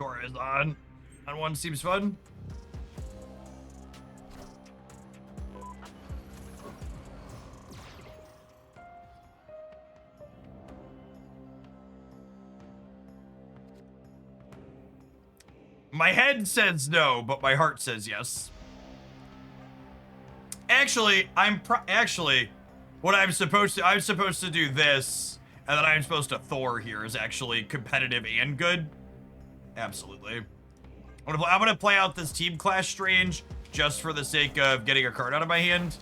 Corazon. On one seems fun. My head says no, but my heart says yes. Actually, what I'm supposed to do this, and then I'm supposed to Thor here is actually competitive and good. Absolutely. I'm gonna play out this Team Clash Strange just for the sake of getting a card out of my hand.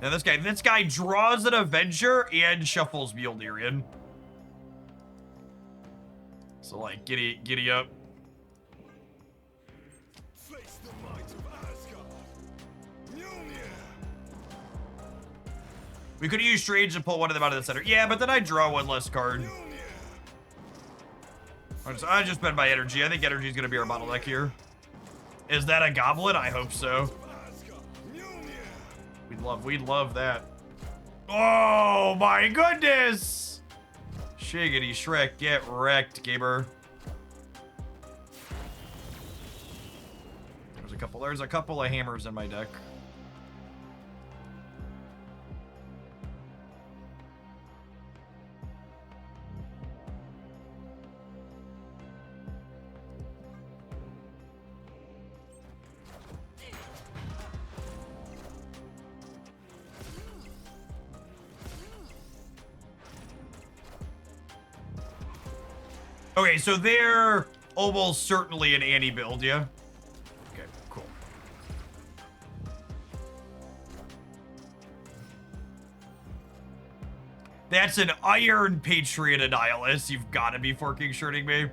Now this guy draws an Avenger and shuffles Mjolnir in. So like, giddy up. We could use Strange and pull one of them out of the center. Yeah, but then I draw one less card. I just spend my energy. I think energy is going to be our bottleneck here. Is that a goblin? I hope so. We'd love that. Oh my goodness! Shiggity Shrek, get wrecked, gamer. There's a couple of hammers in my deck. Okay, so they're almost certainly an Annie build, yeah? Okay, cool. That's an Iron Patriot Annihilus. You've got to be forking shirting me.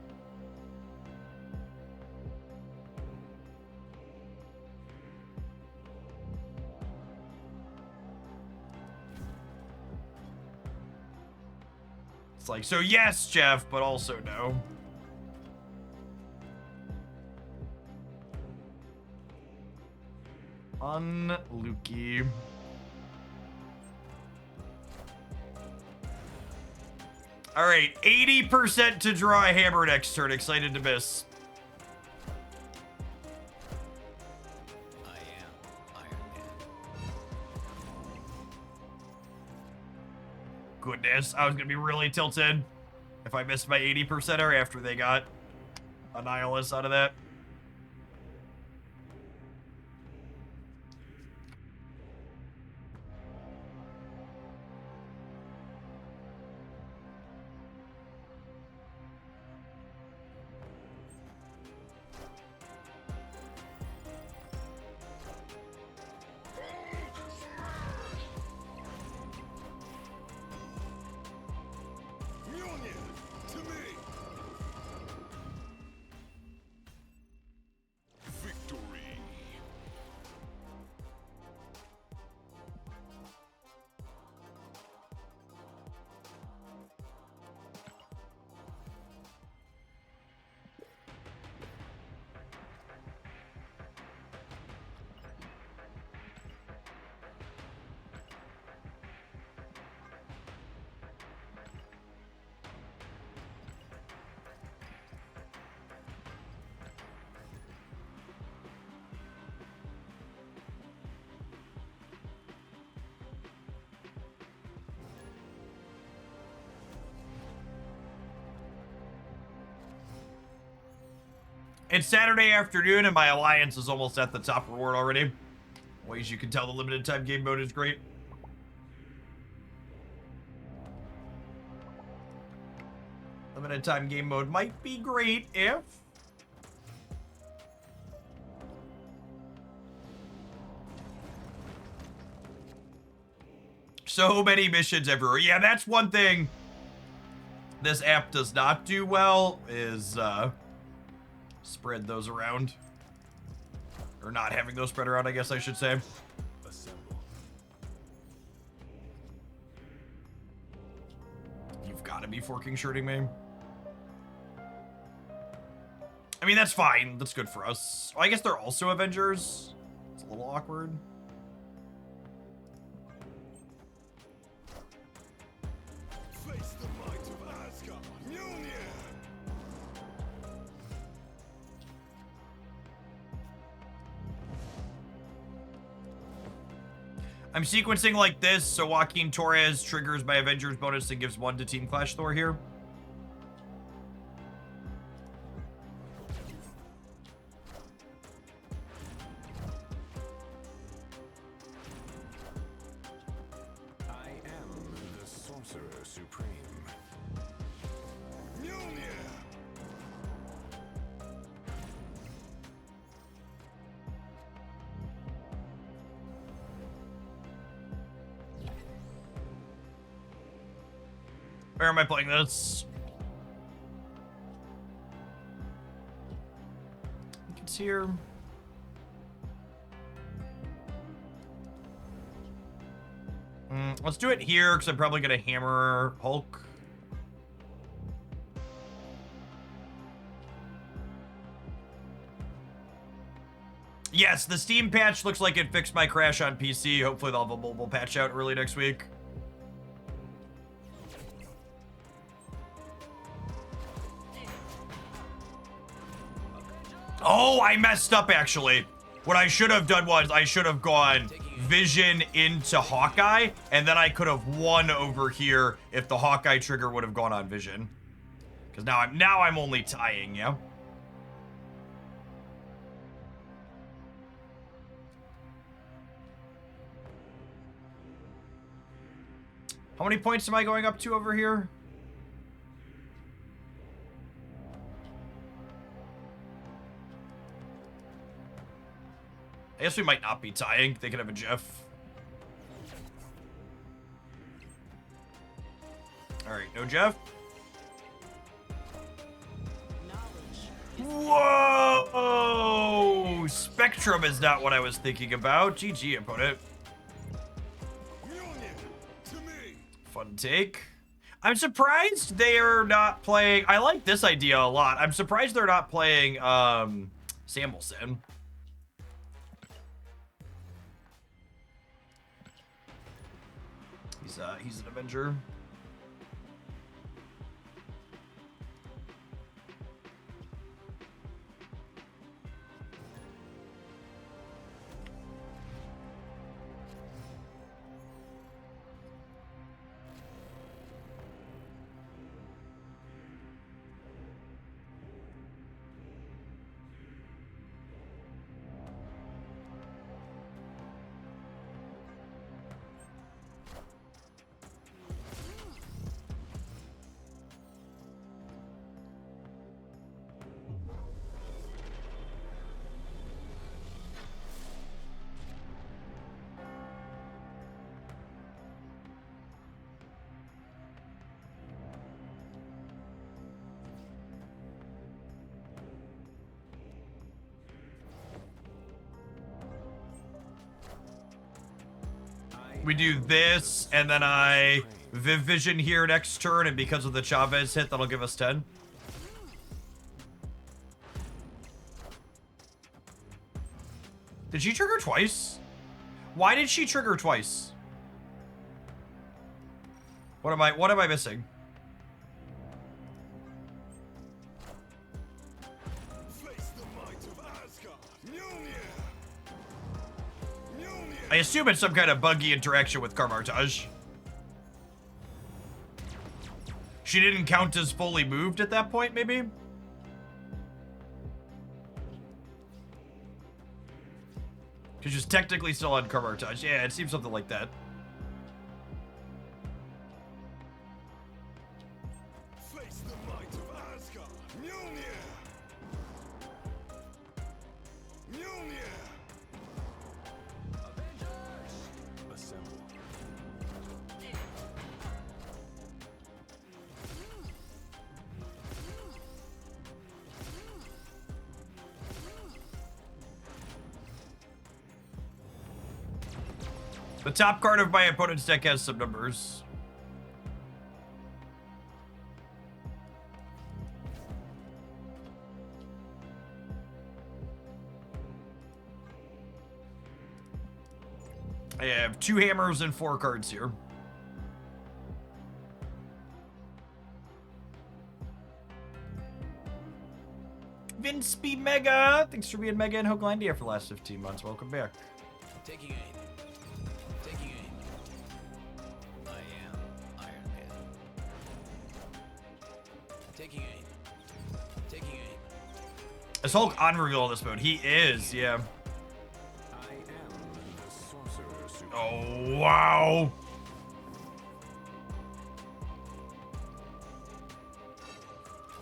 It's like, so yes, Jeff, but also no. Unlucky. All right, 80% to draw a hammer next turn. Excited to miss. I am Iron Man. Goodness, I was gonna be really tilted if I missed my 80%er after they got Annihilus out of that. It's Saturday afternoon and my alliance is almost at the top reward already. Ways you can tell the limited time game mode is great. Limited time game mode might be great if... So many missions everywhere. Yeah, that's one thing this app does not do well is spread those around. Or not having those spread around, I guess I should say. Assemble. You've got to be forking shirting me. I mean, that's fine. That's good for us. Oh, I guess they're also Avengers. It's a little awkward. I'm sequencing like this, so Joaquin Torres triggers my Avengers bonus and gives 1 to Team Clash Thor here. I am the Sorcerer Supreme. Mjolnir! Where am I playing this? I think it's here. Let's do it here, because I'm probably going to hammer Hulk. Yes, the Steam patch looks like it fixed my crash on PC. Hopefully they'll have a mobile patch out early next week. Oh, I messed up, actually. What I should have done was I should have gone Vision into Hawkeye, and then I could have won over here if the Hawkeye trigger would have gone on Vision. Because now I'm only tying, yeah? How many points am I going up to over here? I guess we might not be tying. They could have a Jeff. All right, no Jeff. Whoa! Spectrum is not what I was thinking about. GG, opponent. Fun take. I'm surprised they are not playing. I like this idea a lot. I'm surprised they're not playing Samuelson. He's an Avenger. We do this, and then I Viv Vision here next turn, and because of the Chavez hit, that'll give us 10. Did she trigger twice? Why did she trigger twice? What am I missing? I assume it's some kind of buggy interaction with Carmartage. She didn't count as fully moved at that point, maybe? Because she's technically still on Carmartage. Yeah, it seems something like that. Face the might of Asgard. Mjolnir! Mjolnir! Avengers! Assemble. The top card of my opponent's deck has some numbers. I have 2 hammers and 4 cards here. Vince B. Mega! Thanks for being Mega and Hoaglandia for the last 15 months. Welcome back. Taking aim. Taking Taking aim. Taking aim. Is Hulk on reveal in this mode? He is, yeah. I am the sorcerer supreme. Oh, wow.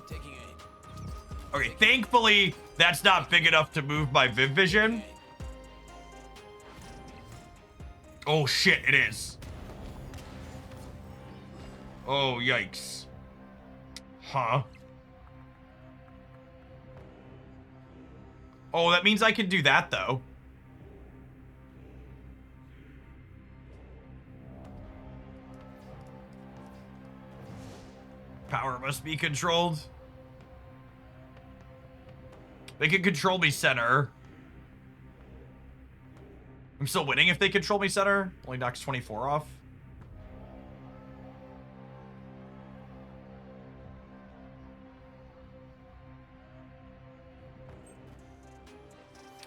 Taking aim. Okay, thankfully, that's not big enough to move my Viv vision. Oh, shit, it is. Oh, yikes. Huh? Oh, that means I can do that, though. Power must be controlled. They can control me center. I'm still winning if they control me center. Only knocks 24 off.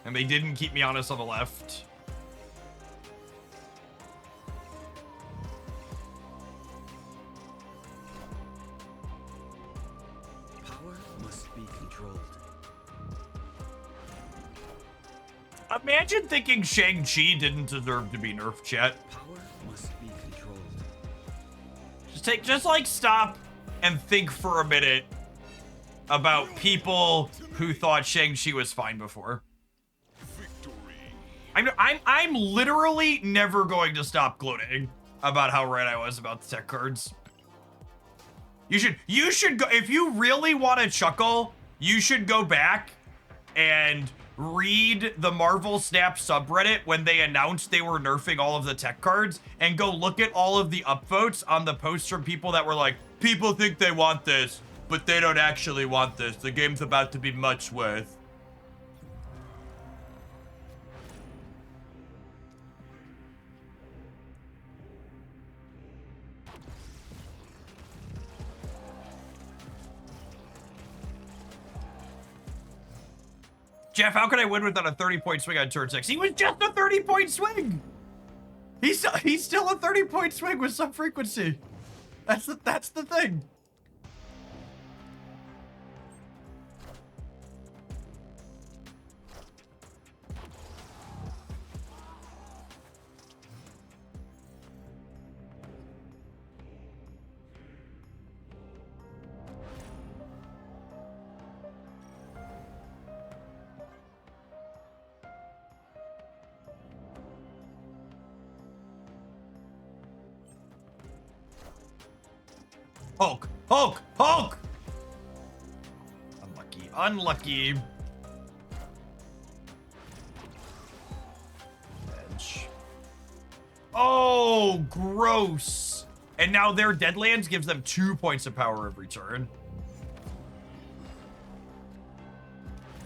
And they didn't keep me honest on the left. Power must be controlled. Imagine thinking Shang-Chi didn't deserve to be nerfed yet. Power must be controlled. Just like stop and think for a minute about people who thought Shang-Chi was fine before. I'm literally never going to stop gloating about how right I was about the tech cards. You should go, if you really want to chuckle, you should go back and read the Marvel Snap subreddit when they announced they were nerfing all of the tech cards, and go look at all of the upvotes on the posts from people that were like, people think they want this, but they don't actually want this. The game's about to be much worth. Jeff, how can I win without a 30-point swing on turn 6? He was just a 30-point swing. He's still a 30-point swing with some frequency. That's the thing. Hulk! Hulk! Hulk! Unlucky. Unlucky. Bench. Oh, gross. And now their Deadlands gives them 2 points of power every turn.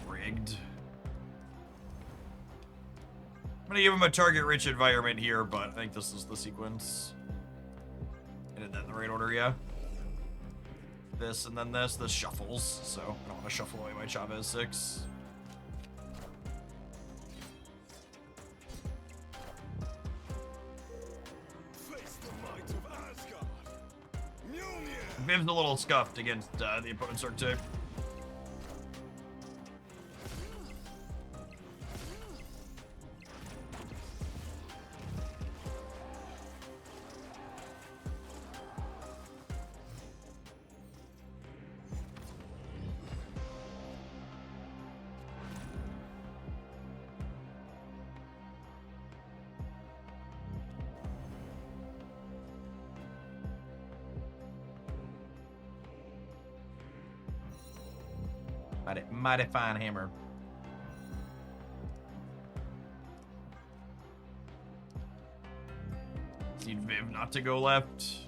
Rigged. I'm gonna give him a target-rich environment here, but I think this is the sequence. I did that in the right order, yeah. This and then this. This shuffles, so I don't want to shuffle away my Chavez 6. Face the might of Asgard. Mjolnir. Viv's a little scuffed against the opponent's archetype. Mighty fine hammer. Need Viv not to go left.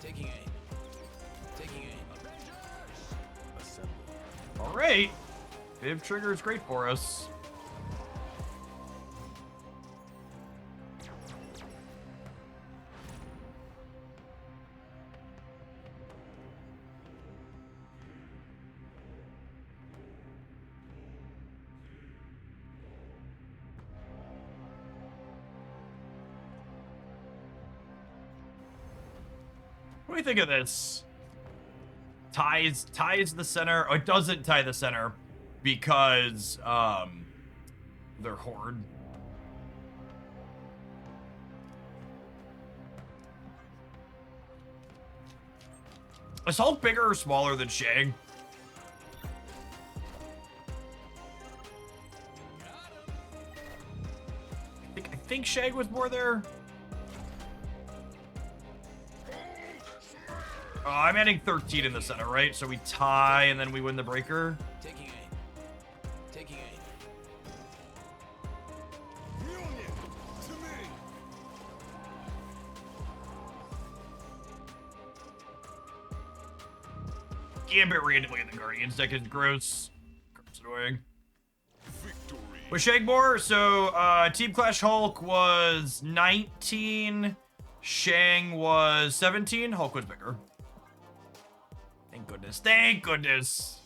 Taking aim. Taking aim. Assemble. All right. Viv trigger is great for us. What do you think of this? Ties the center. Oh, it doesn't tie the center because they're horde. Is Hulk bigger or smaller than Shang? I think Shang was more there. Oh, I'm adding 13 in the center, right? So we tie and then we win the breaker. Taking aim. Taking aim. Mjolnir, to me. Gambit randomly in the Guardians deck is gross. Gross annoying. Victory. With Shagmore, so Team Clash Hulk was 19, Shang was 17, Hulk was bigger. Thank goodness, thank goodness.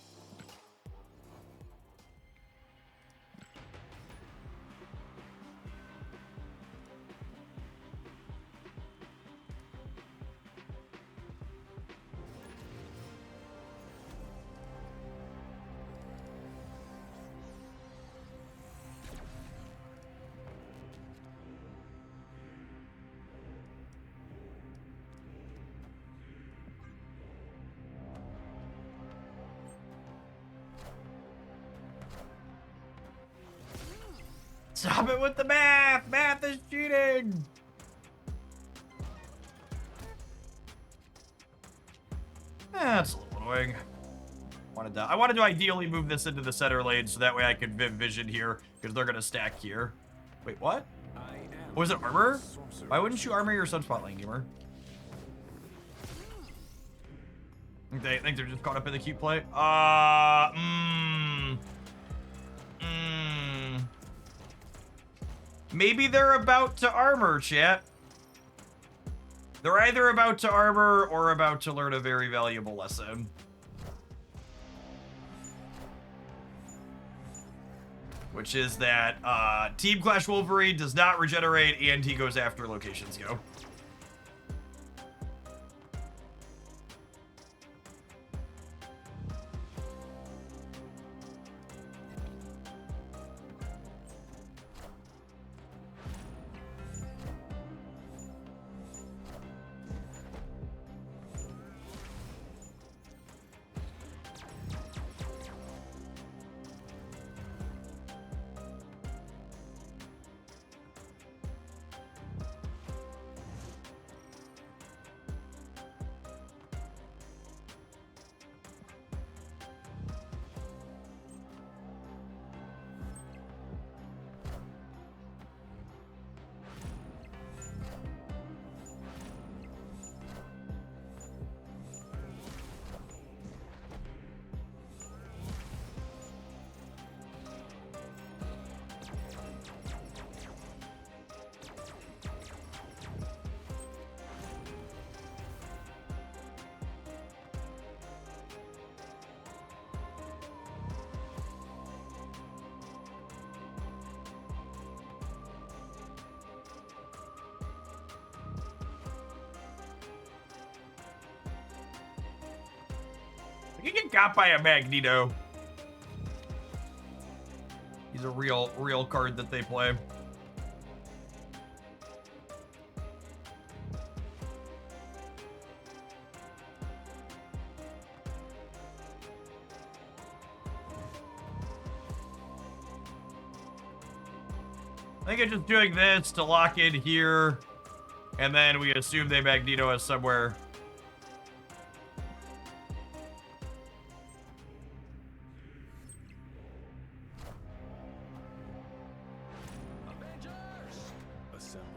Stop it with the math! Math is cheating! That's a little annoying. I wanted to ideally move this into the center lane so that way I could vision here, because they're gonna stack here. Wait, what? Was it armor? Why wouldn't you armor your Sunspot lane, gamer? They think they're just caught up in the cute play? Maybe they're about to armor, chat. They're either about to armor or about to learn a very valuable lesson. Which is that Team Clash Wolverine does not regenerate and he goes after locations go. You get got by a Magneto. He's a real card that they play. I think I'm just doing this to lock in here, and then we assume they Magneto us somewhere. Avengers! Assemble.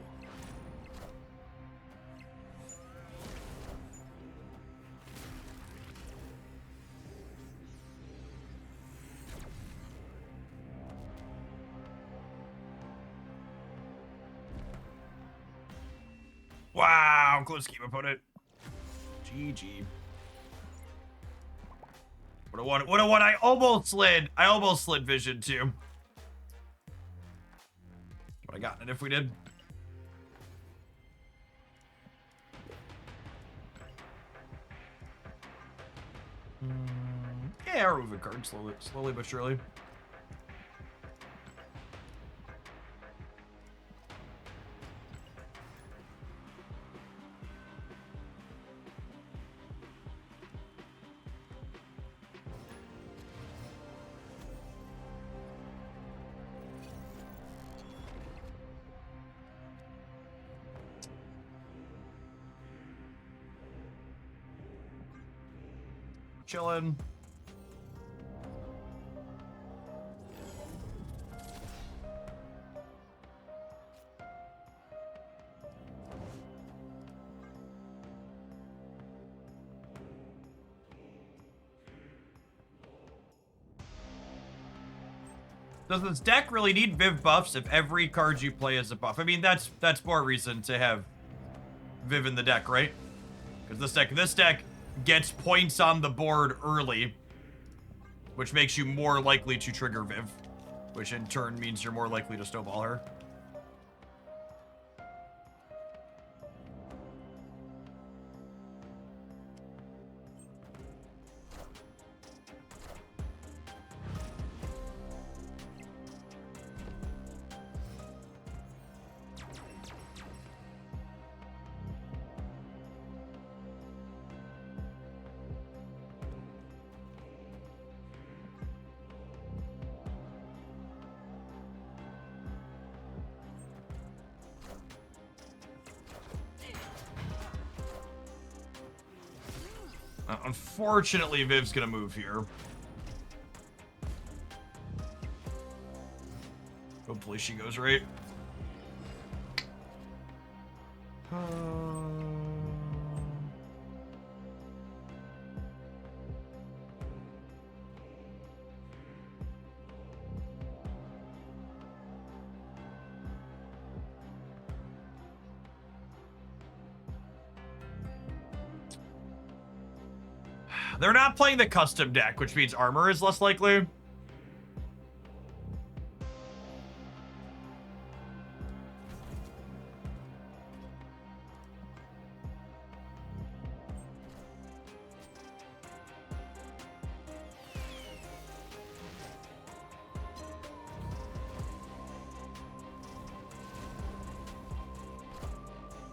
Wow, close game opponent. GG. What a one. I almost slid vision too. Would I gotten it if we did? Yeah, we're moving cards slowly but surely. Chillin'. Does this deck really need Viv buffs if every card you play is a buff? I mean, that's more reason to have Viv in the deck, right? Because this deck gets points on the board early, which makes you more likely to trigger Viv, which in turn means you're more likely to snowball her. Unfortunately, Viv's gonna move here. Hopefully she goes right. They're not playing the custom deck, which means armor is less likely.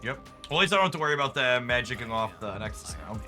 Yep. Well, at least I don't have to worry about them magicking off the next now.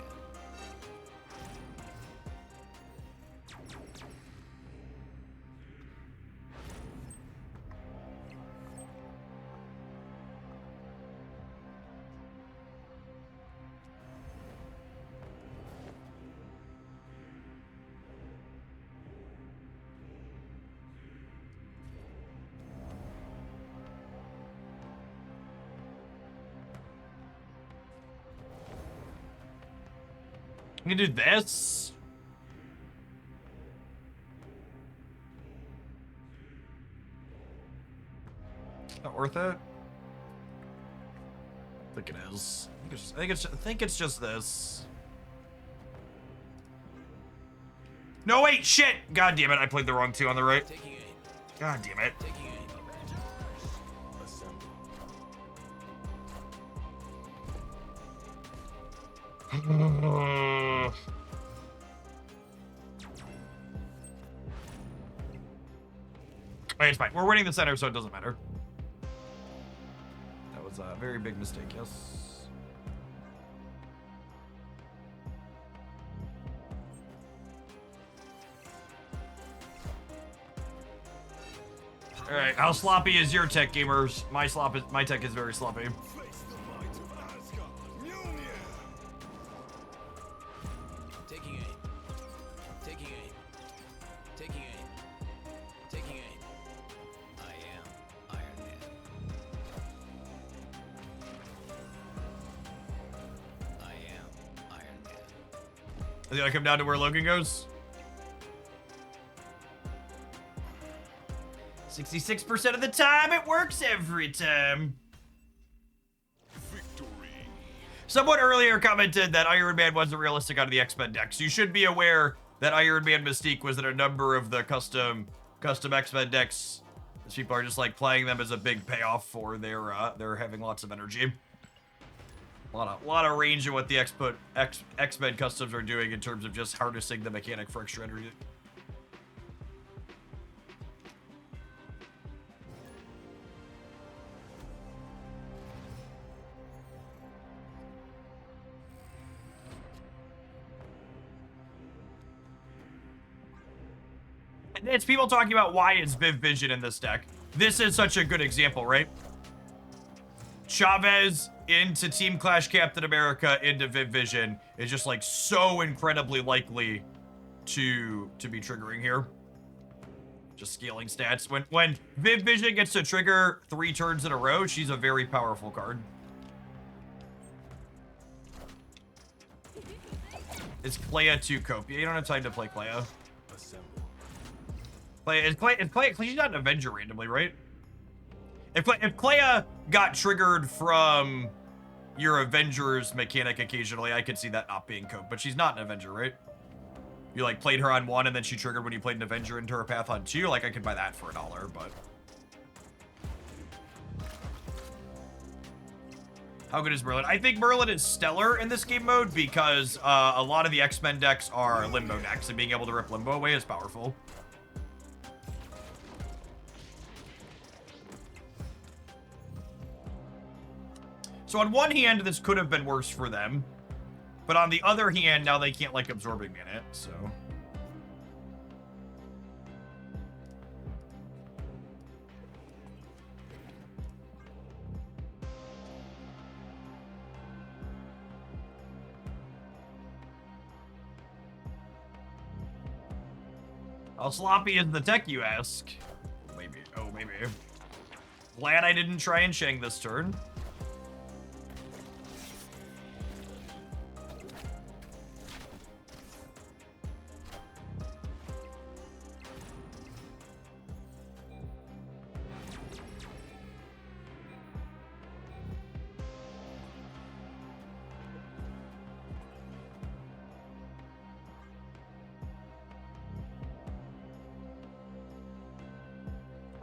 We can do this. Not worth it. I think it is. I think it's just this. No, wait, shit! God damn it, I played the wrong two on the right. God damn it. Wait, it's fine. We're winning the center, so it doesn't matter. That was a very big mistake, yes. Alright, how sloppy is your tech, gamers? My tech is very sloppy. Face the might of Asgard. Mjolnir. Taking aim. Taking aim. Taking aim. Taking aim. I am Iron Man. I am Iron Man. Is it gonna come down to where Logan goes? 66% of the time, it works every time. Victory. Someone earlier commented that Iron Man wasn't realistic out of the X-Men deck, so you should be aware that Iron Man Mystique was in a number of the custom X-Men decks. These people are just like playing them as a big payoff for their having lots of energy. lot of range in what the X-Men customs are doing in terms of just harnessing the mechanic for extra energy. It's people talking about why is Viv Vision in this deck. This is such a good example, right? Chavez into Team Clash Captain America into Viv Vision is just like so incredibly likely to be triggering here. Just scaling stats. When Viv Vision gets to trigger 3 turns in a row, she's a very powerful card. Is Clea too cope? Yeah, you don't have time to play Clea. Clea, she's not an Avenger randomly, right? If Clea got triggered from your Avengers mechanic occasionally, I could see that not being cope, but she's not an Avenger, right? You like played her on 1 and then she triggered when you played an Avenger into her path on 2, like I could buy that for $1, but... How good is Merlin? I think Merlin is stellar in this game mode because a lot of the X-Men decks are Limbo decks, and being able to rip Limbo away is powerful. So on one hand, this could have been worse for them. But on the other hand, now they can't, like, Absorbing Man it, so... How sloppy is the tech, you ask? Maybe. Oh, maybe. Glad I didn't try and Shang this turn.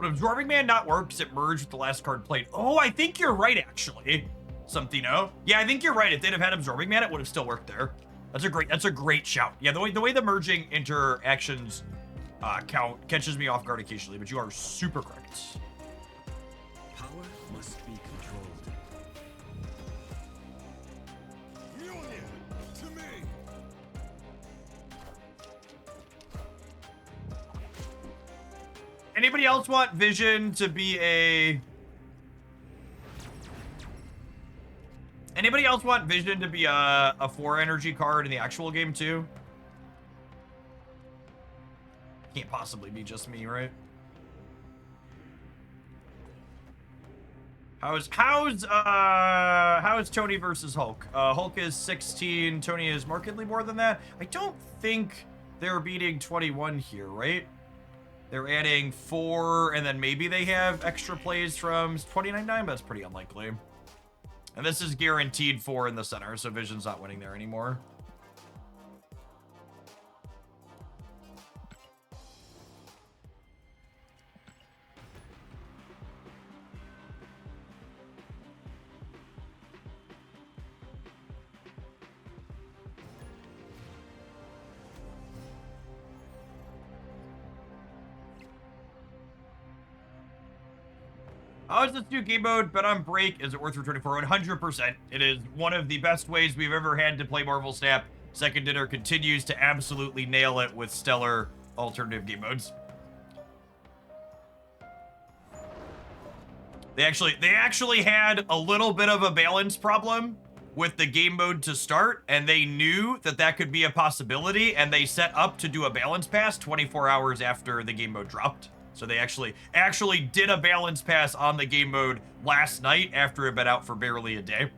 Would Absorbing Man not work because it merged with the last card played? Oh, I think you're right, actually. Somethino. Yeah, I think you're right. If they'd have had Absorbing Man, it would have still worked there. That's a great shout. Yeah, the way the merging interactions count catches me off guard occasionally, but you are super correct. Power must be controlled. Mjolnir, to me. Anybody else want Vision to be a... Anybody else want Vision to be a 4 energy card in the actual game too? Can't possibly be just me, right? How's Tony versus Hulk? Hulk is 16, Tony is markedly more than that. I don't think they're beating 21 here, right? They're adding 4, and then maybe they have extra plays from 29.9, but that's pretty unlikely. And this is guaranteed 4 in the center, so Vision's not winning there anymore. How is this new game mode? Bet on break. Is it worth returning for 100%? It is one of the best ways we've ever had to play Marvel Snap. Second Dinner continues to absolutely nail it with stellar alternative game modes. They actually had a little bit of a balance problem with the game mode to start, and they knew that that could be a possibility, and they set up to do a balance pass 24 hours after the game mode dropped. So they actually did a balance pass on the game mode last night after it had been out for barely a day.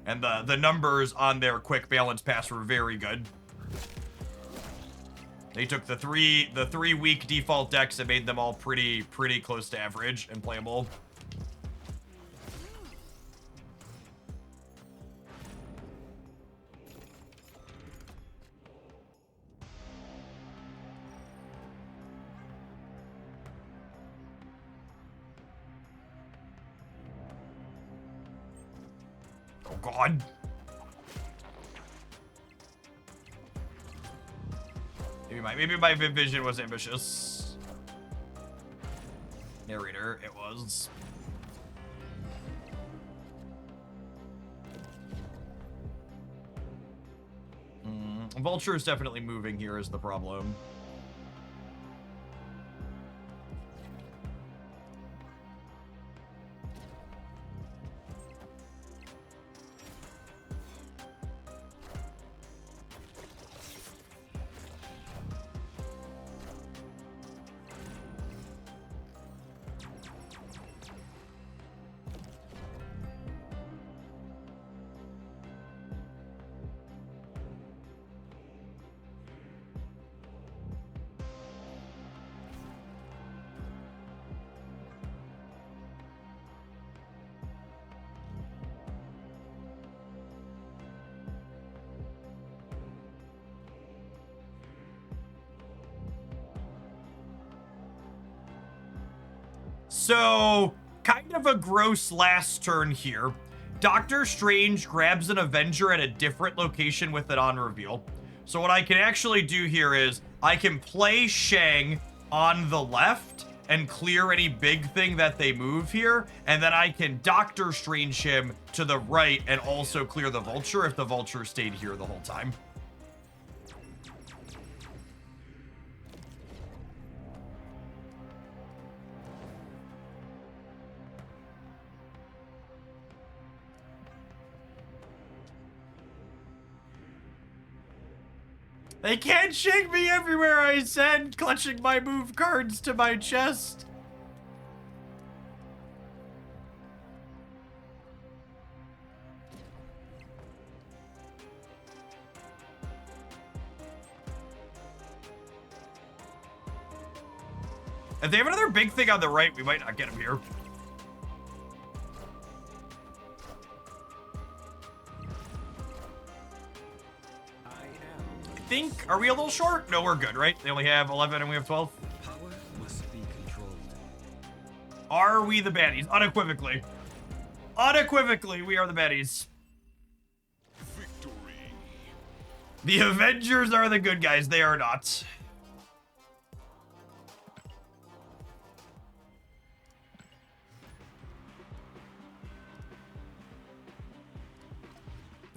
And the numbers on their quick balance pass were very good. They took the three weak default decks and made them all pretty close to average and playable. Oh, God. Maybe my vision was ambitious. Narrator, it was. Vulture is definitely moving here is the problem. So, kind of a gross last turn here. Doctor Strange grabs an Avenger at a different location with it on reveal. So what I can actually do here is I can play Shang on the left and clear any big thing that they move here, and then I can Doctor Strange him to the right and also clear the Vulture if the Vulture stayed here the whole time. They can't shake me everywhere, I said, clutching my move cards to my chest. If they have another big thing on the right, we might not get him here. Are we a little short? No, we're good, right? They only have 11 and we have 12. Power must be controlled. Are we the baddies? Unequivocally. Unequivocally, we are the baddies. Victory. The Avengers are the good guys. They are not.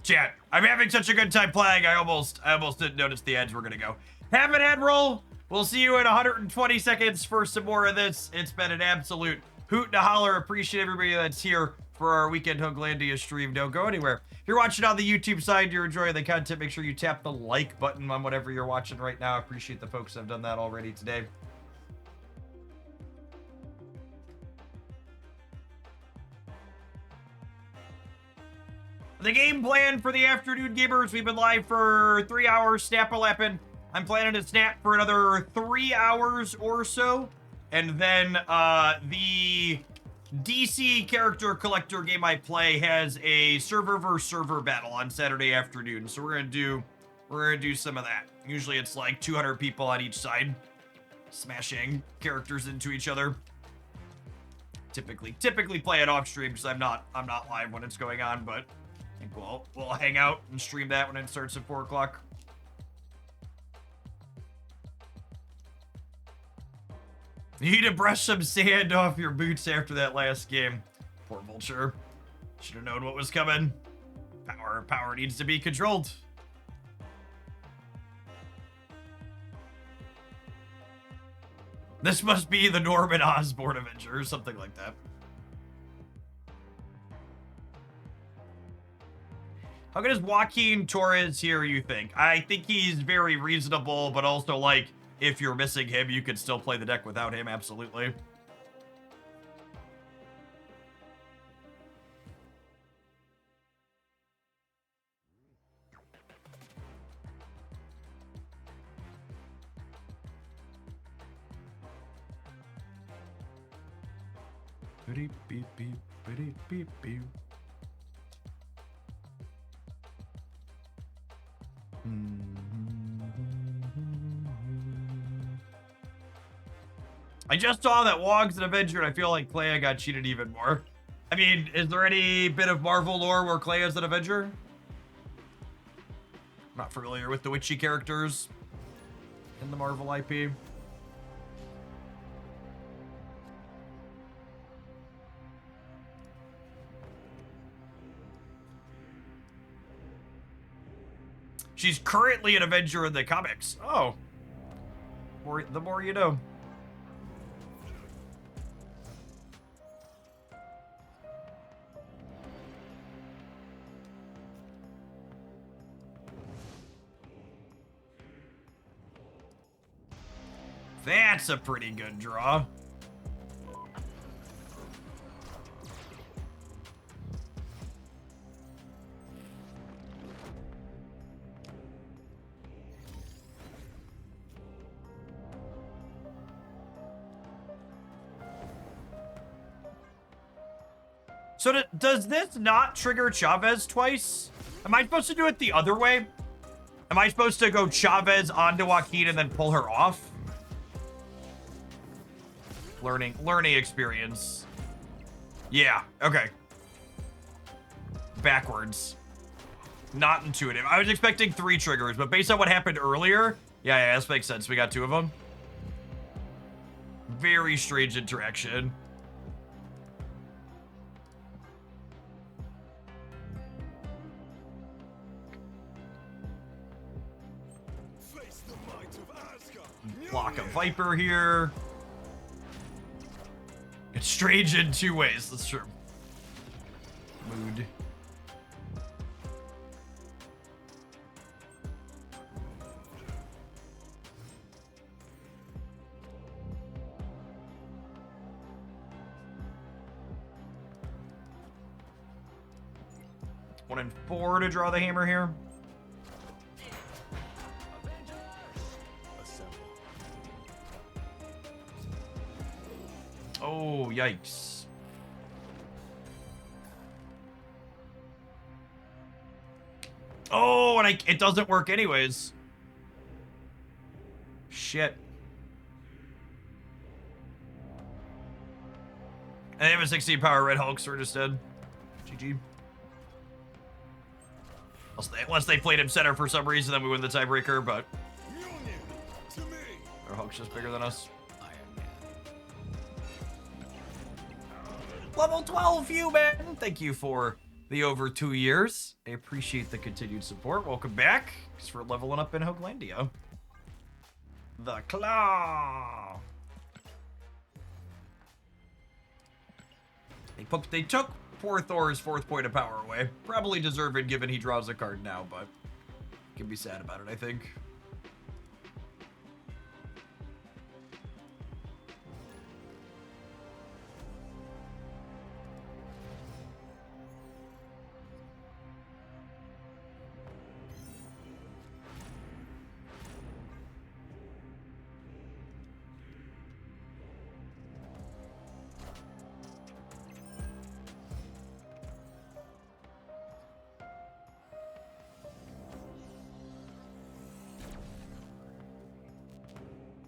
Chat, I'm having such a good time playing. I almost didn't notice the ads were gonna go. Have an ad roll. We'll see you in 120 seconds for some more of this. It's been an absolute hoot and a holler. Appreciate everybody that's here for our Weekend Hooglandia stream. Don't go anywhere. If you're watching on the YouTube side, you're enjoying the content, make sure you tap the like button on whatever you're watching right now. I appreciate the folks that have done that already today. The game plan for the afternoon gamers, we've been live for 3 hours, snap-a-lapping. I'm planning to snap for another 3 hours or so. And then the DC character collector game I play has a server versus server battle on Saturday afternoon. So we're gonna do some of that. Usually it's like 200 people on each side, smashing characters into each other. Typically play it off stream because I'm not live when it's going on, but I think we'll hang out and stream that when it starts at 4 o'clock. You need to brush some sand off your boots after that last game. Poor Vulture. Should have known what was coming. Power needs to be controlled. This must be the Norman Osborn Avenger or something like that. How good is Joaquin Torres here, you think? I think he's very reasonable, but also, like, if you're missing him, you could still play the deck without him, absolutely. Beep, beep, beep, beep, beep, beep. I just saw that Wog's an Avenger, and I feel like Clea got cheated even more. I mean, is there any bit of Marvel lore where Clay is an Avenger? I'm not familiar with the witchy characters in the Marvel IP. She's currently an Avenger in the comics. Oh. The more you know. That's a pretty good draw. So does this not trigger Chavez twice? Am I supposed to do it the other way? Am I supposed to go Chavez onto Joaquin and then pull her off? Learning experience. Yeah, okay. Backwards. Not intuitive. I was expecting 3 triggers, but based on what happened earlier, yeah, this makes sense. We got 2 of them. Very strange interaction. Face the might of Asgard. Block a Viper here. It's strange in 2 ways, that's true. Mood. One and 4 to draw the hammer here. Oh, yikes. Oh, and it doesn't work anyways. Shit. And they have a 16 power Red Hulk, so we're just dead. GG. Unless they played him center for some reason, then we win the tiebreaker, but our Hulk's just bigger than us. Level 12 human! Thank you for the over 2 years. I appreciate the continued support. Welcome back. Thanks for leveling up in Hoaglandia. The Claw! They took poor Thor's 4th point of power away. Probably deserved given he draws a card now, but can be sad about it, I think.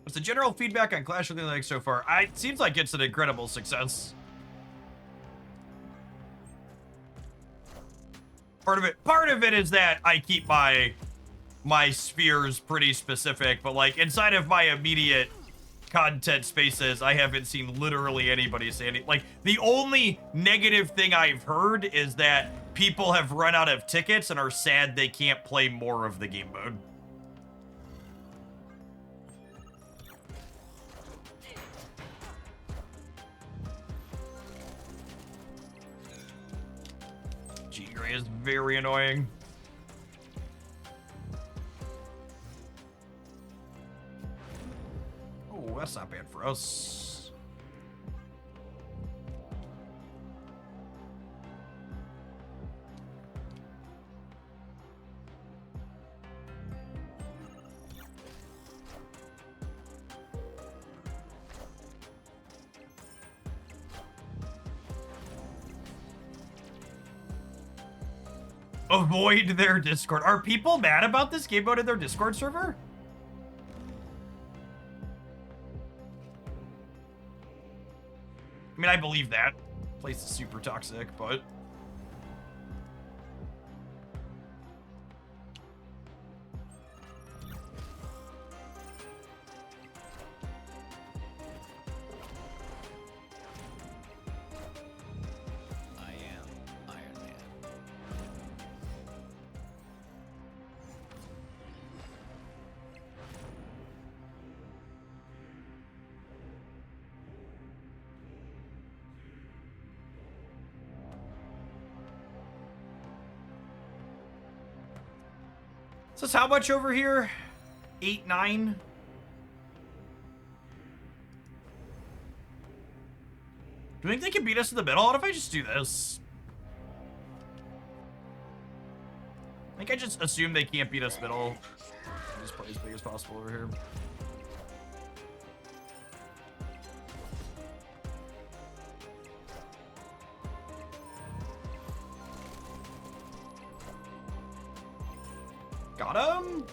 What's the general feedback on Clash of the League so far? It seems like it's an incredible success. Part of it is that I keep my spheres pretty specific, but like inside of my immediate content spaces, I haven't seen literally anybody say anything. Like the only negative thing I've heard is that people have run out of tickets and are sad they can't play more of the game mode. G-Gray is very annoying. Oh, that's not bad for us. Avoid their Discord. Are people mad about this game mode in their Discord server? I mean, I believe that. place is super toxic, but... I am Iron Man. So it's how much over here? 8, 9? Do you think they can beat us in the middle? What if I just do this? I think I just assume they can't beat us middle. Just play as big as possible over here. Got him?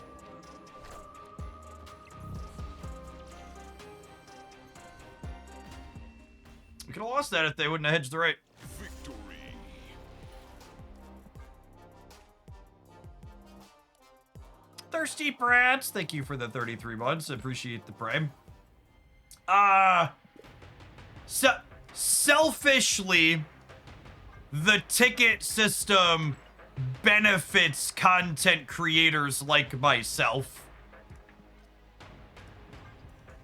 We could have lost that if they wouldn't have hedged the right. Victory. Thirsty Brats, thank you for the 33 months. Appreciate the prime. Selfishly, the ticket system benefits content creators like myself.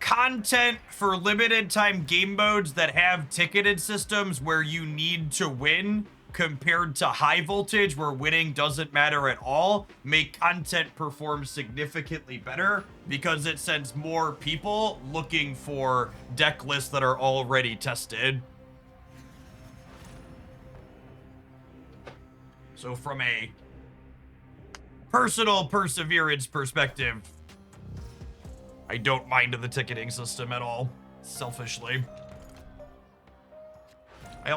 Content for limited time game modes that have ticketed systems where you need to win compared to high voltage where winning doesn't matter at all make content perform significantly better because it sends more people looking for deck lists that are already tested. So from a personal perseverance perspective, I don't mind the ticketing system at all, selfishly. I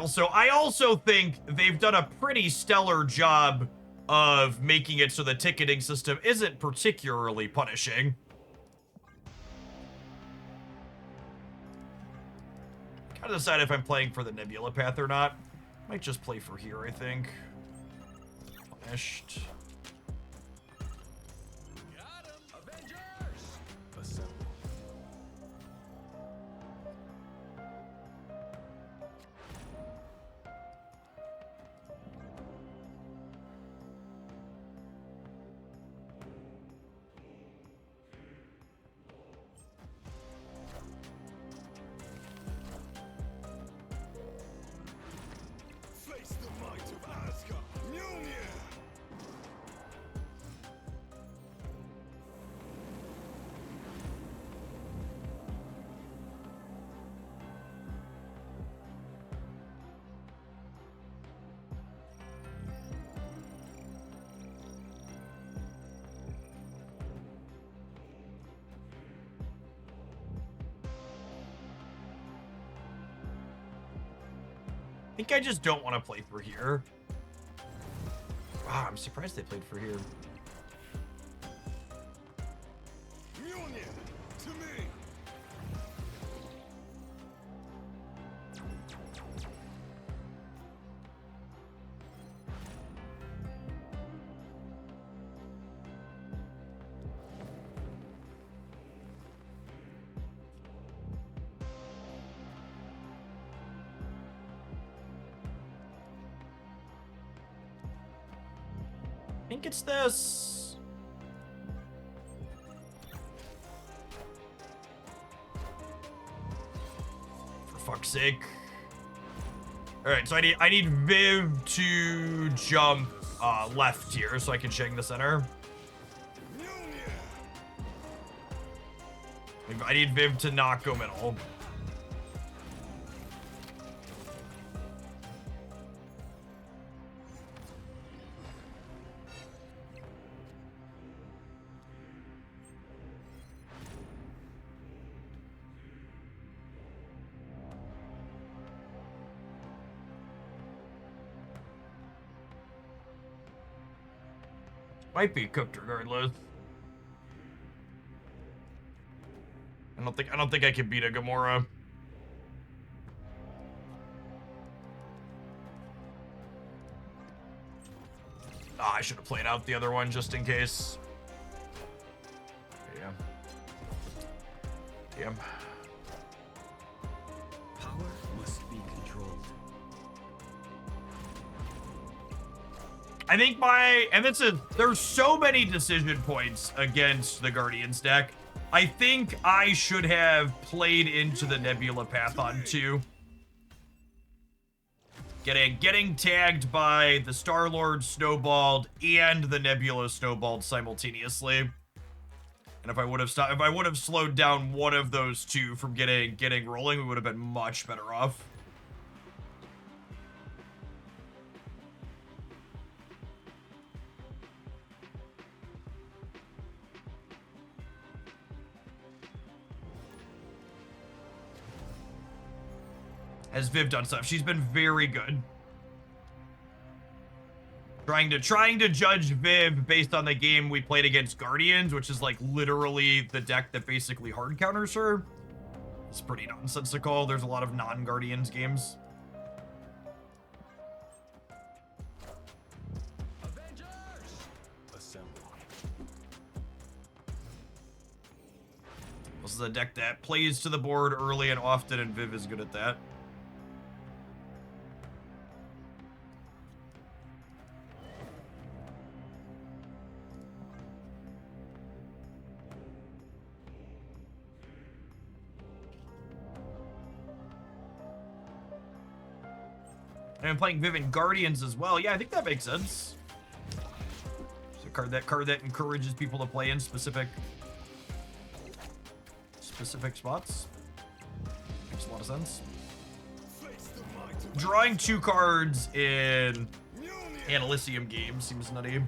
also think they've done a pretty stellar job of making it so the ticketing system isn't particularly punishing. Gotta decide if I'm playing for the Nebula path or not. Might just play for here, I think. Punished. Got him! Avengers! Assemble. Face the might of Asgard. Mjolnir. I think I just don't want to play for here. Wow, I'm surprised they played for here. Mjolnir. To me. I think it's this. For fuck's sake. Alright, so I need Viv to jump left here so I can shang the center. Mjolnir. I need Viv to not go middle. Might be cooked regardless. I don't think I can beat a Gamora. Ah, I should have played out the other one just in case. Yeah. Damn. Power must be controlled. I think there's so many decision points against the Guardians deck. I think I should have played into the Nebula path on 2. Getting tagged by the Star-Lord snowballed and the Nebula snowballed simultaneously. And if I would have slowed down one of those two from getting rolling, we would have been much better off. Has Viv done stuff? She's been very good. Trying to judge Viv based on the game we played against Guardians, which is like literally the deck that basically hard counters her. It's pretty nonsensical. There's a lot of non-Guardians games. Avengers! Assemble. This is a deck that plays to the board early and often, and Viv is good at that. And I'm playing Viv in Guardians as well. Yeah, I think that makes sense. It's a card that encourages people to play in specific spots. Makes a lot of sense. Face the might of Drawing 2 cards in an Elysium game seems nutty.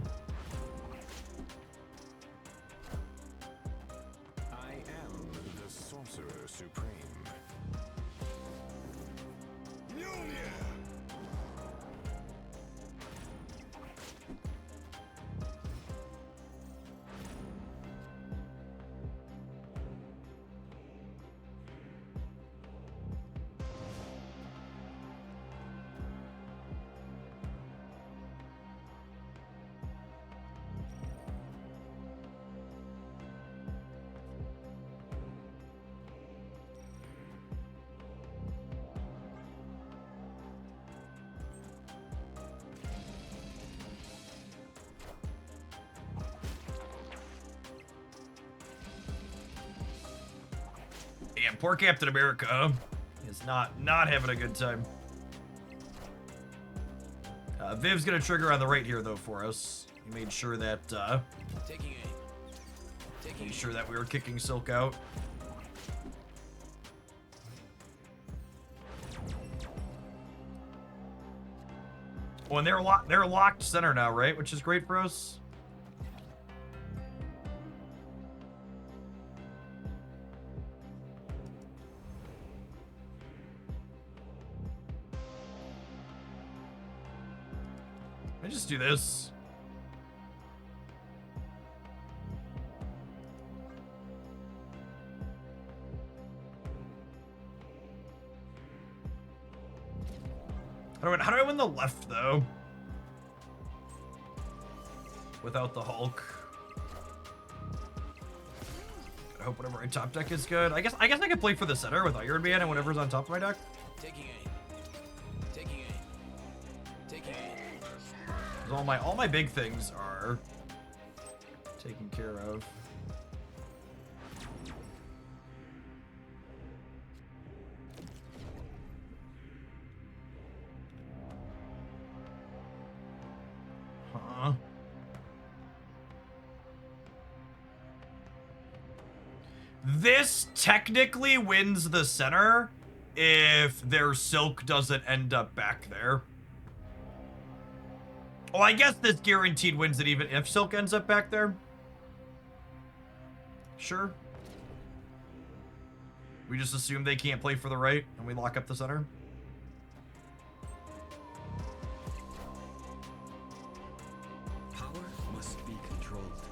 I am the Sorcerer Supreme. Mjolnir! Damn, poor Captain America is not having a good time. Viv's gonna trigger on the right here though for us. He made sure that Taking aim. Taking made sure that we were kicking Silk out. Oh, and they're locked center now, right? Which is great for us. I just do this. How do I win the left though? Without the Hulk. I hope whatever my top deck is good. I guess I could play for the center with Iron Man and whatever's on top of my deck. Taking aim. Taking aim. Taking aim. 'Cause all my big things are taken care of. Huh. This technically wins the center if their Silk doesn't end up back there. Oh, I guess this guaranteed wins it even if Silk ends up back there. Sure. We just assume they can't play for the right and we lock up the center. Power must be controlled.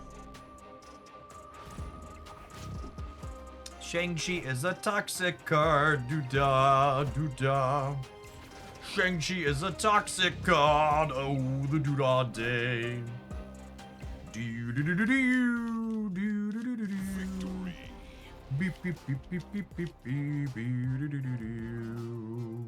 Shang-Chi is a toxic card. Doo-da, doo-da. Shang-Chi is a toxic god. Oh, the doodah day. Do do do do do do do do do do. Beep beep beep beep beep beep beep do do do do.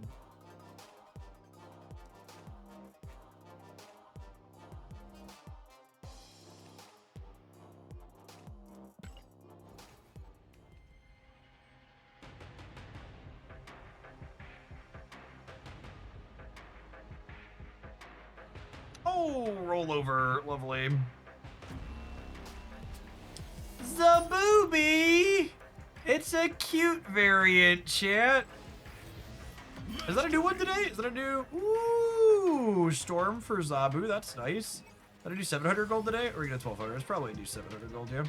Oh, roll over, lovely. Zabooby! It's a cute variant, chat. Is that a new one today? Is that a new... Ooh, Storm for Zabu, that's nice. Did I do 700 gold today? Or are you gonna 1200? It's probably do 700 gold, yeah.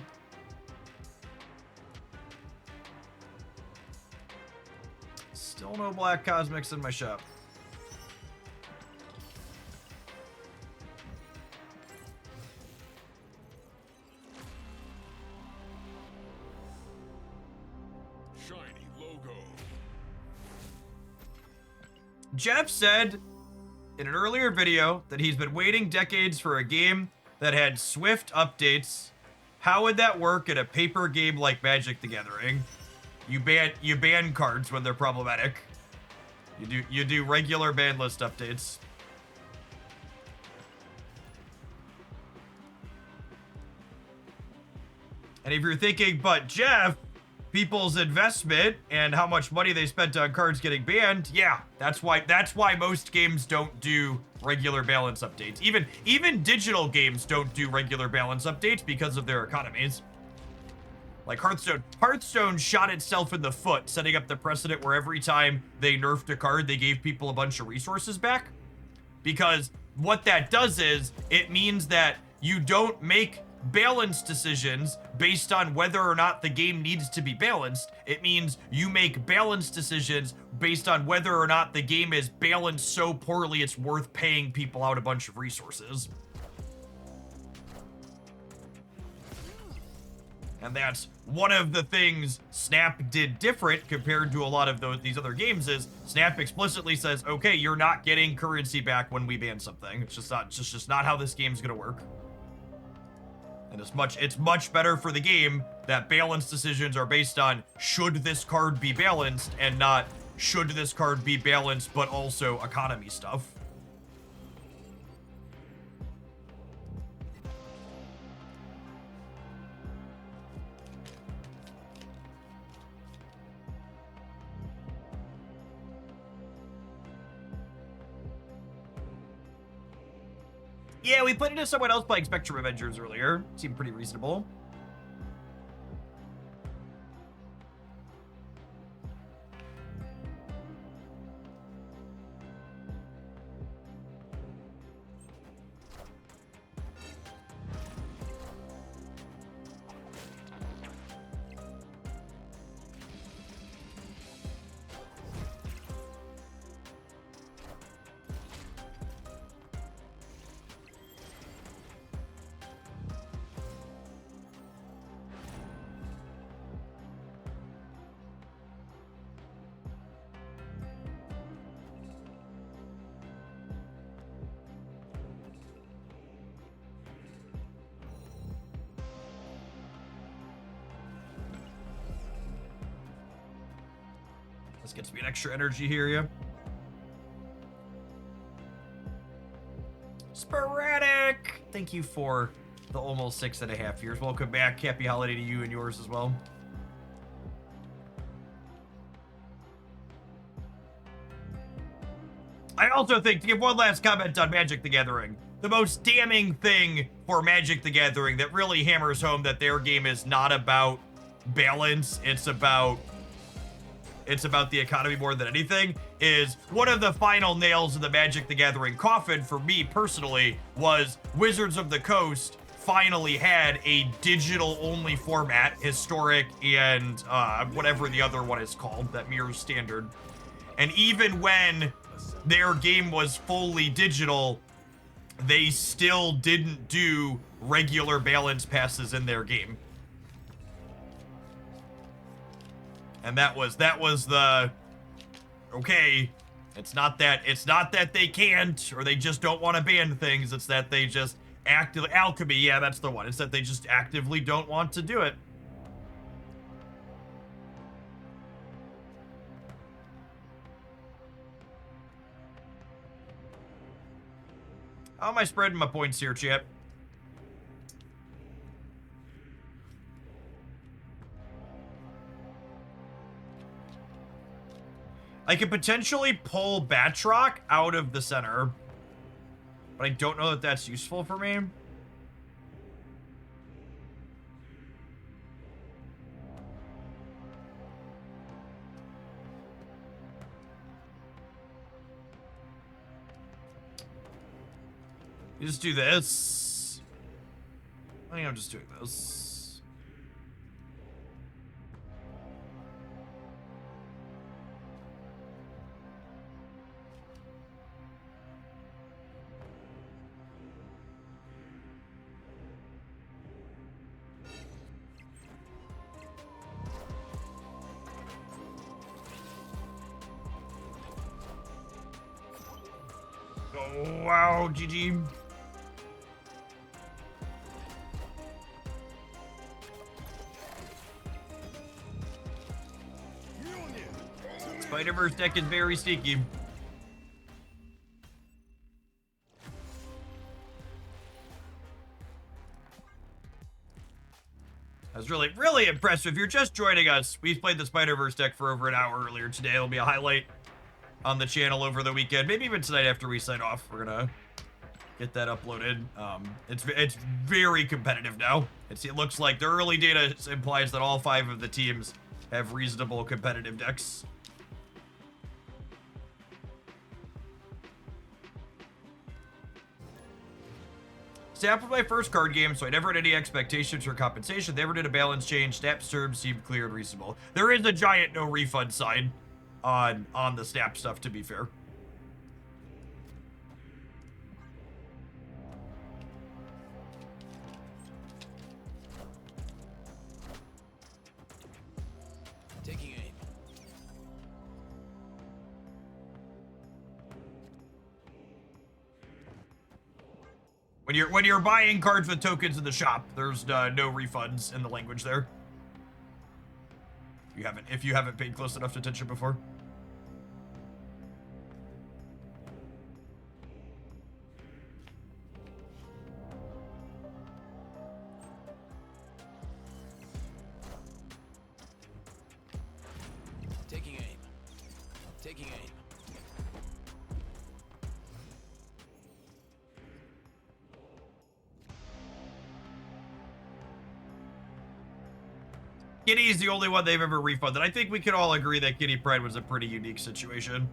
Still no black cosmics in my shop. Shiny logo. Jeff said in an earlier video that he's been waiting decades for a game that had swift updates. How would that work in a paper game like Magic the Gathering? You ban cards when they're problematic. You do regular ban list updates. And if you're thinking, but Jeff, people's investment and how much money they spent on cards getting banned, yeah, that's why most games don't do regular balance updates. Even digital games don't do regular balance updates because of their economies. Like Hearthstone shot itself in the foot, setting up the precedent where every time they nerfed a card, they gave people a bunch of resources back. Because what that does is, it means that you don't make balance decisions based on whether or not the game needs to be balanced. It means you make balance decisions based on whether or not the game is balanced so poorly it's worth paying people out a bunch of resources. And that's one of the things Snap did different compared to a lot of these other games is Snap explicitly says, okay, you're not getting currency back when we ban something. It's just not how this game's gonna work. And it's much better for the game that balance decisions are based on should this card be balanced and not should this card be balanced but also economy stuff. Yeah, we put into someone else playing Spectrum Avengers earlier. Seemed pretty reasonable. This gets me an extra energy here, yeah. Sporadic! Thank you for the almost 6.5 years. Welcome back. Happy holiday to you and yours as well. I also think, to give one last comment on Magic the Gathering, the most damning thing for Magic the Gathering that really hammers home that their game is not about balance, it's about the economy more than anything, is one of the final nails in the Magic the Gathering coffin for me personally was Wizards of the Coast finally had a digital only format, historic and whatever the other one is called that mirrors standard. And even when their game was fully digital, they still didn't do regular balance passes in their game. And that was the, okay, It's not that they can't or they just don't want to ban things. It's that they just actively alchemy. Yeah, that's the one. It's that they just actively don't want to do it. How am I spreading my points here, chat? I could potentially pull Batroc out of the center, but I don't know that that's useful for me. You just do this. I think I'm just doing this. Oh, wow, GG. Spider-Verse deck is very sneaky. I was really impressed. If you're just joining us, we played the Spider-Verse deck for over an hour earlier today. It'll be a highlight on the channel over the weekend. Maybe even tonight after we sign off. We're gonna get that uploaded. It's very competitive now. It looks like the early data implies that all 5 of the teams have reasonable competitive decks. Snap was my first card game, so I never had any expectations or compensation. They never did a balance change. Snap's terms seemed clear and reasonable. There is a giant no refund sign on the Snap stuff, to be fair. Taking aim. When you're buying cards with tokens in the shop, there's no refunds in the language there. If you haven't paid close enough attention before. Taking aim. Taking aim. Kitty's the only one they've ever refunded. I think we could all agree that Kitty Pride was a pretty unique situation.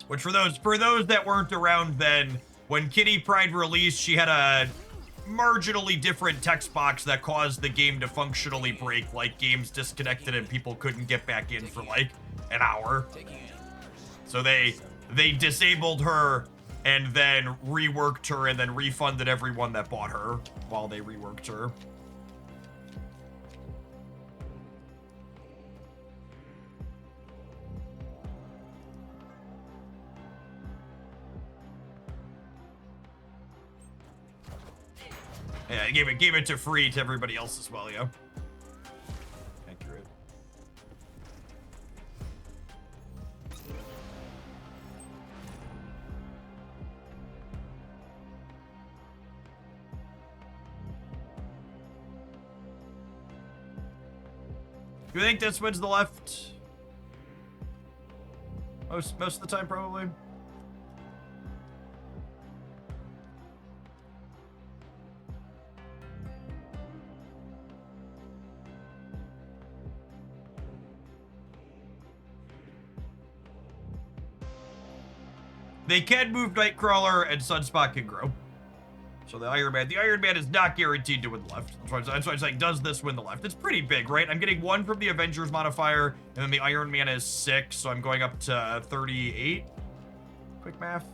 Which for those that weren't around then, when Kitty Pride released, she had a marginally different text box that caused the game to functionally break, like games disconnected and people couldn't get back in for like an hour. Taking aim. So they disabled her and then reworked her and then refunded everyone that bought her while they reworked her. Yeah, gave it to free to everybody else as well, yeah. Accurate. Do you think this wins the left? Most of the time, probably. They can move Nightcrawler and Sunspot can grow. So the Iron Man is not guaranteed to win the left. That's why it's like, does this win the left? It's pretty big, right? I'm getting 1 from the Avengers modifier, and then the Iron Man is 6, so I'm going up to 38. Quick math.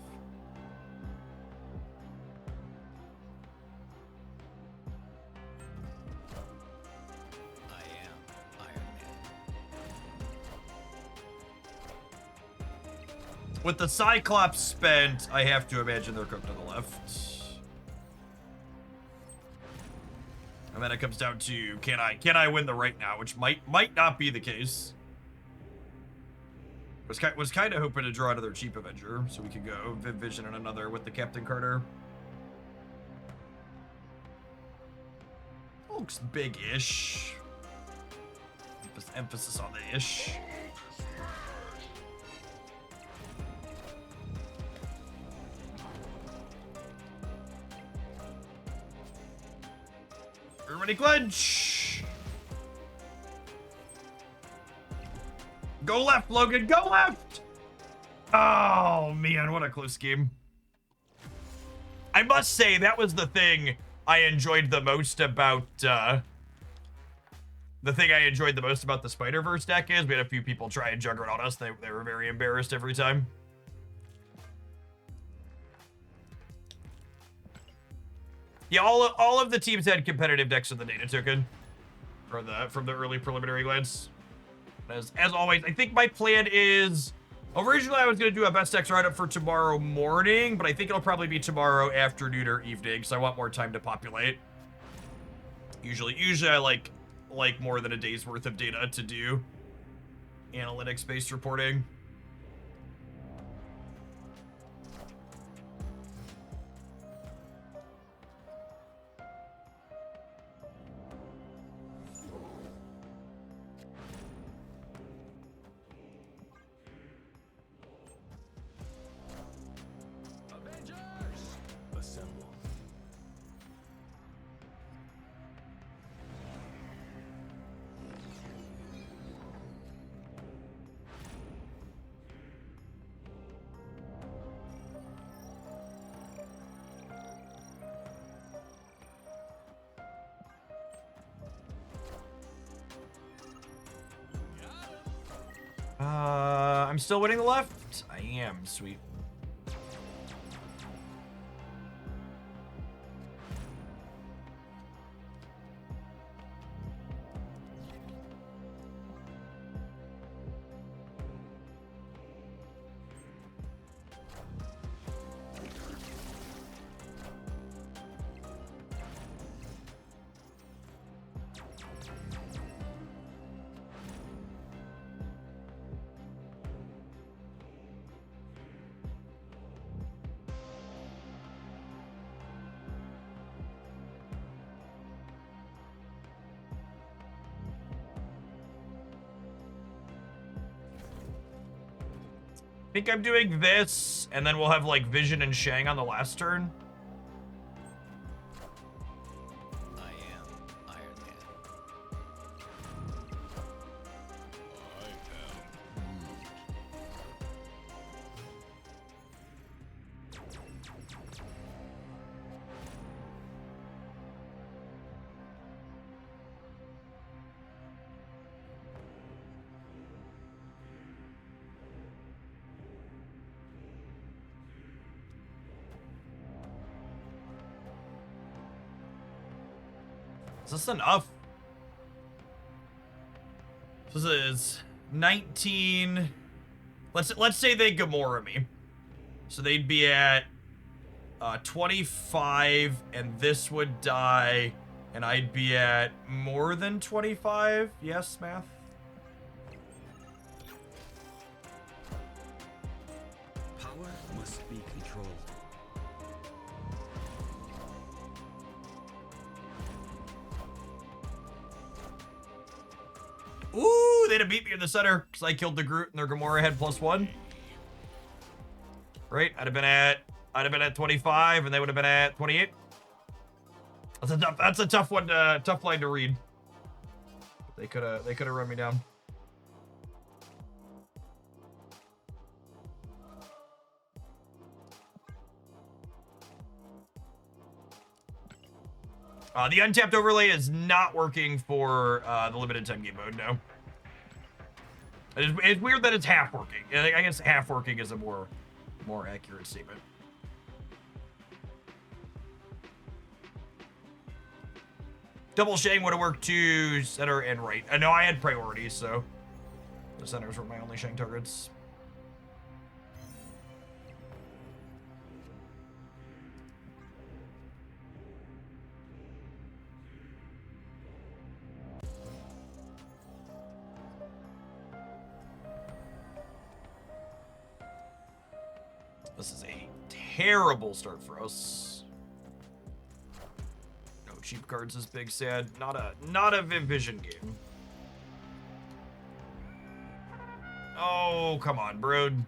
With the Cyclops spent, I have to imagine they're cooked on the left. And then it comes down to can I win the right now, which might not be the case. Was kind of hoping to draw another cheap Avenger so we could go Vision and another with the Captain Carter. Looks big-ish. Emphasis on the ish. Everybody clench! Go left, Logan, go left! Oh, man, what a close game. I must say, that was the thing I enjoyed the most about, the thing I enjoyed the most about the Spider-Verse deck is we had a few people try and juggle it on us. They were very embarrassed every time. Yeah, all of the teams had competitive decks in the data token from the early preliminary glance. As always, I think my plan is originally I was gonna do a best decks write-up for tomorrow morning, but I think it'll probably be tomorrow afternoon or evening, so I want more time to populate. Usually I like more than a day's worth of data to do analytics-based reporting. Avengers! Assemble. I'm still winning the left? I am, sweet. I think I'm doing this, and then we'll have, like, Vision and Shang on the last turn. I am Iron Man. Is this enough? This is 19. Let's say they Gamora me. So they'd be at 25, and this would die, and I'd be at more than 25. Yes, math. Power must be controlled. Ooh, they'd have beat me in the center because I killed the Groot and their Gamora had +1. Right? I'd have been at 25, and they would have been at 28. That's a tough one, tough line to read. They could have run me down. The untapped overlay is not working for the limited time game mode, no. It's weird that it's half working. I guess half working is a more accurate statement. Double Shang would have worked too, center and right. I know I had priorities, so the centers were my only Shang targets. This is a terrible start for us. No cheap cards is big sad. Not a Vision game. Oh, come on, brood.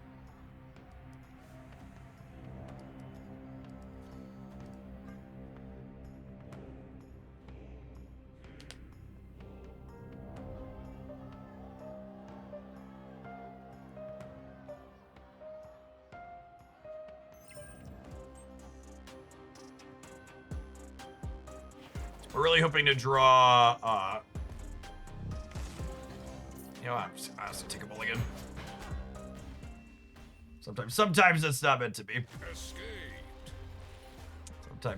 We're really hoping to draw, you know, I'm just gonna take a mulligan. Sometimes it's not meant to be.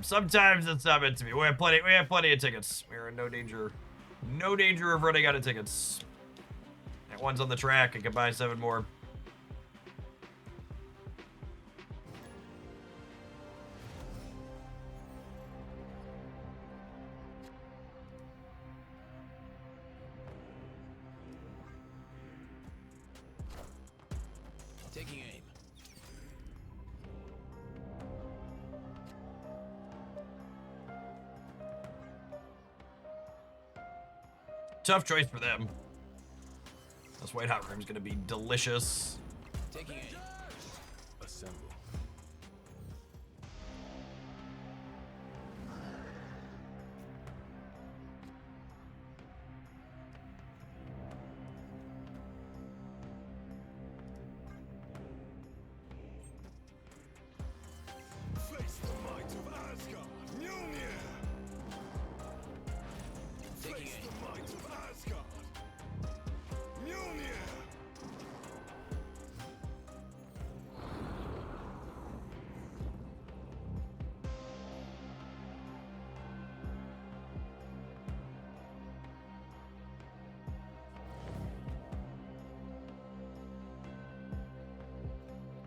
Sometimes it's not meant to be. We have plenty of tickets. We're in no danger of running out of tickets. That one's on the track. I can buy 7 more. Taking aim. Tough choice for them. This white hot room's gonna be delicious. Taking aim. Assemble. Face the might of Asgard. Mjolnir. Taking Face aim. the might of Asgard. Mjolnir.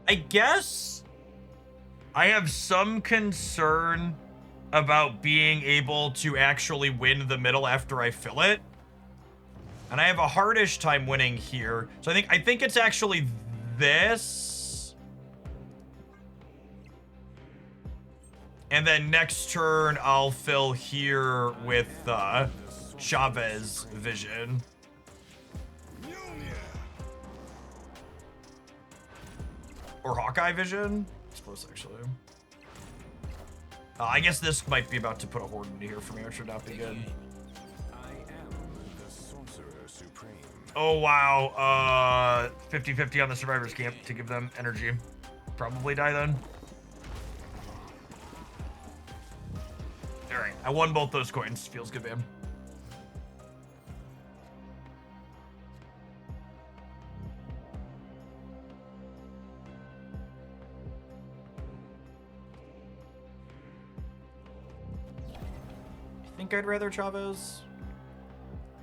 I guess I have some concern about being able to actually win the middle after I fill it. And I have a hardish time winning here. So I think it's actually this. And then next turn I'll fill here with Chavez Vision. Mjolnir. Or Hawkeye Vision? It's close, actually. I guess this might be about to put a horde into here for me, which should not be good. I am the sorcerer supreme. Oh, wow. 50-50 on the survivors camp to give them energy. Probably die then. All right, I won both those coins. Feels good, man. I think I'd rather Chavez.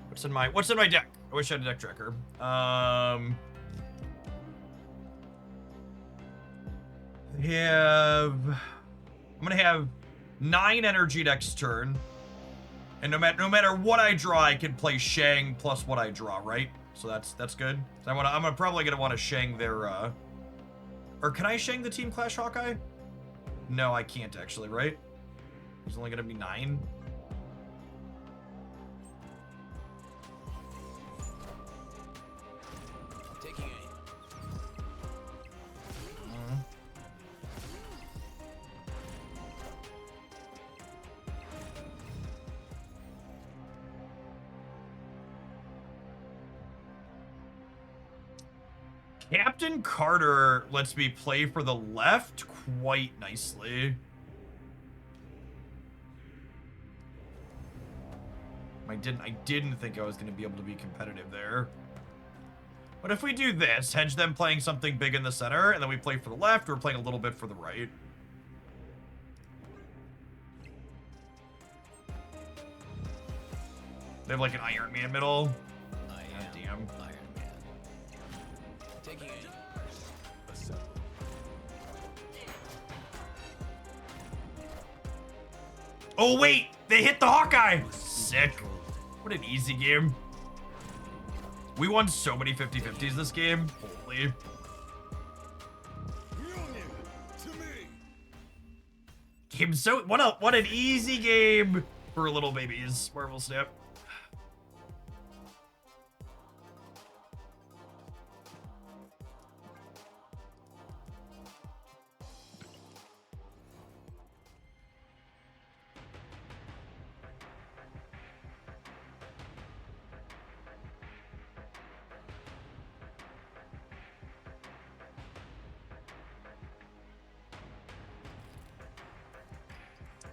What's in my deck? I wish I had a deck tracker. I'm gonna have 9 energy next turn. And no matter what I draw, I can play Shang plus what I draw, right? So that's good. So I'm probably gonna want to Shang their or can I Shang the Team Clash Hawkeye? No, I can't actually, right? There's only gonna be 9. Taking aim. Captain Carter lets me play for the left quite nicely. I didn't think I was going to be able to be competitive there. But if we do this, hedge them playing something big in the center, and then we play for the left, we're playing a little bit for the right. They have like an Iron Man middle. I am Damn. Iron Man. Taking aim. Assemble. Oh wait, they hit the Hawkeye. Sick. What an easy game. We won so many 50-50s this game. Holy. Mjolnir. game. So what an easy game for little babies. Marvel Snap.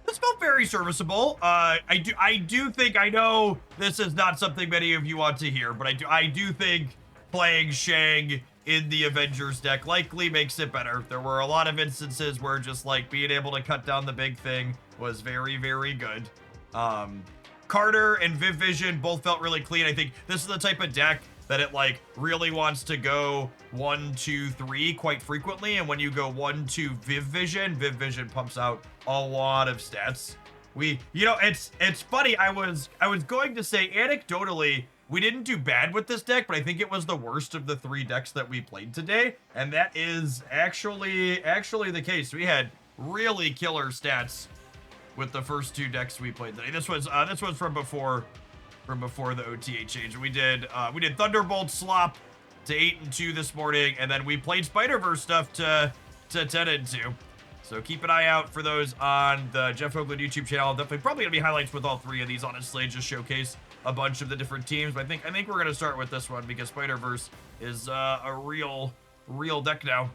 This felt very serviceable. I do think, I know this is not something many of you want to hear, but I do think playing Shang in the Avengers deck likely makes it better. There were a lot of instances where just like being able to cut down the big thing was very, very good. Carter and Viv Vision both felt really clean. I think this is the type of deck that it like really wants to go 1, 2, 3 quite frequently, and when you go 1, 2 Viv Vision pumps out a lot of stats. You know, it's funny. I was going to say anecdotally we didn't do bad with this deck, but I think it was the worst of the 3 decks that we played today, and that is actually the case. We had really killer stats with the first 2 decks we played today. This was from before the OTA change. We did Thunderbolt slop to 8-2 this morning, and then we played Spider-Verse stuff to 10-2. So keep an eye out for those on the Jeff Hoagland YouTube channel. Definitely probably gonna be highlights with all 3 of these, honestly, just showcase a bunch of the different teams. But I think we're gonna start with this one because Spider-Verse is a real deck now.